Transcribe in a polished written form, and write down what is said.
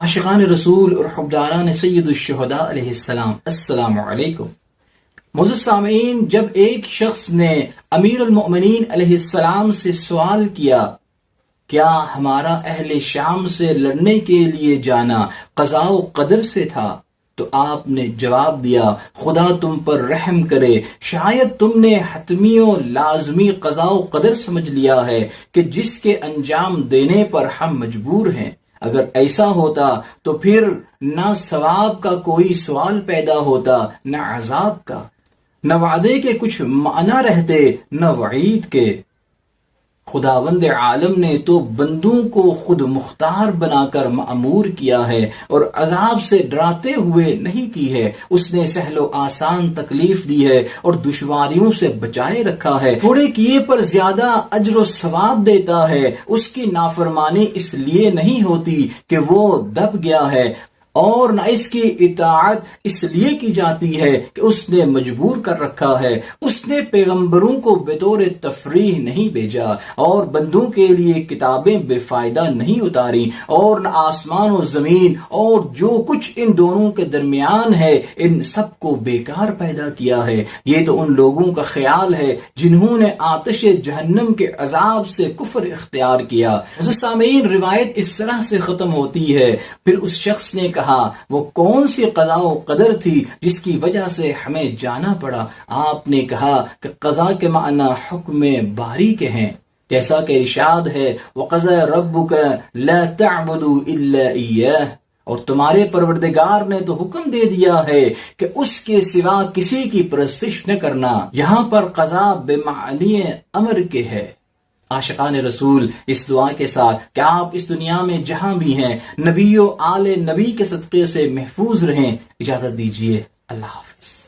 عاشقان رسول اور حبداران سید الشہداء علیہ السلام، السلام علیکم۔ معزز سامعین، جب ایک شخص نے امیر المؤمنین علیہ السلام سے سوال کیا کیا ہمارا اہل شام سے لڑنے کے لیے جانا قضاء و قدر سے تھا، تو آپ نے جواب دیا خدا تم پر رحم کرے، شاید تم نے حتمی و لازمی قضاء و قدر سمجھ لیا ہے کہ جس کے انجام دینے پر ہم مجبور ہیں۔ اگر ایسا ہوتا تو پھر نہ ثواب کا کوئی سوال پیدا ہوتا، نہ عذاب کا، نہ وعدے کے کچھ معنی رہتے، نہ وعید کے۔ خداوند عالم نے تو بندوں کو خود مختار بنا کر مأمور کیا ہے اور عذاب سے ڈراتے ہوئے نہیں کی ہے۔ اس نے سہل و آسان تکلیف دی ہے اور دشواریوں سے بچائے رکھا ہے۔ تھوڑے کیے پر زیادہ اجر و ثواب دیتا ہے۔ اس کی نافرمانی اس لیے نہیں ہوتی کہ وہ دب گیا ہے، اور نہ اس کی اطاعت اس لیے کی جاتی ہے کہ اس نے مجبور کر رکھا ہے۔ اس نے پیغمبروں کو بطور تفریح نہیں بھیجا اور بندوں کے لیے کتابیں بے فائدہ نہیں اتاری، اور نہ آسمان و زمین اور جو کچھ ان دونوں کے درمیان ہے ان سب کو بیکار پیدا کیا ہے۔ یہ تو ان لوگوں کا خیال ہے جنہوں نے آتش جہنم کے عذاب سے کفر اختیار کیا۔ سامعین، روایت اس طرح سے ختم ہوتی ہے، پھر اس شخص نے کہا وہ کون سی قضاء و قدر تھی جس کی وجہ سے ہمیں جانا پڑا؟ آپ نے کہا کہ قضاء کے معنی حکم باری کے ہیں، جیسا کہ ارشاد ہے وَقَضَىٰ رَبُّكَ لَا تَعْبُدُوا إِلَّا إِيَّاهُ، اور تمہارے پروردگار نے تو حکم دے دیا ہے کہ اس کے سوا کسی کی پرستش نہ کرنا۔ یہاں پر قضاء بے معنی امر کے ہے۔ عاشقان رسول، اس دعا کے ساتھ کہ آپ اس دنیا میں جہاں بھی ہیں نبی و آل نبی کے صدقے سے محفوظ رہیں، اجازت دیجیے، اللہ حافظ۔